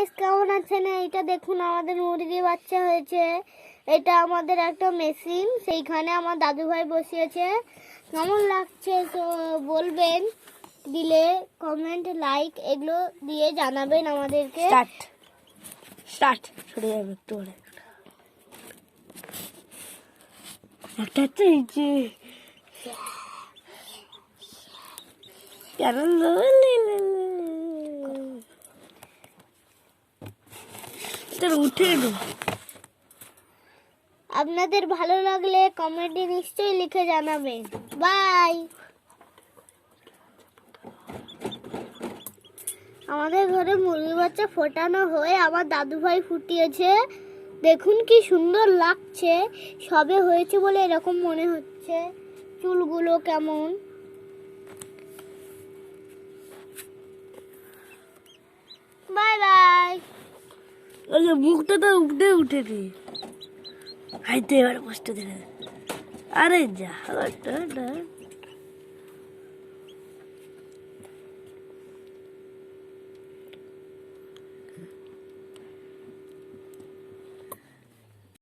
Guys, কেমন আছেন? এটা দেখুন, আমাদের মুরগি বাচ্চা হয়েছে। এটা আমাদের একটা মেশিন, সেইখানে আমার দাদু ভাই বসিয়েছে। কেমন লাগছে তো বলবেন, দিলে কমেন্ট লাইক এগুলো দিয়ে জানাবেন আমাদেরকে। স্টার্ট সরে যাবে একটু পরে। একটা চেয়েছে কেন উঠে এলো। আপনাদের ভালো লাগলে কমেন্টে নিশ্চয়ই লিখে জানাবেন। বাই। আমাদের ঘরে মুরগি বাচ্চা ফোটানো হয়ে আমার দাদু ভাই ফুটিয়েছে। দেখুন কি সুন্দর লাগছে। সবে হয়েছে বলে এরকম মনে হচ্ছে। চুলগুলো কেমন। Bye bye. ওই যে মুখটা তো উঠেনি। হাইতে এবার কষ্ট দিলে। আরে যা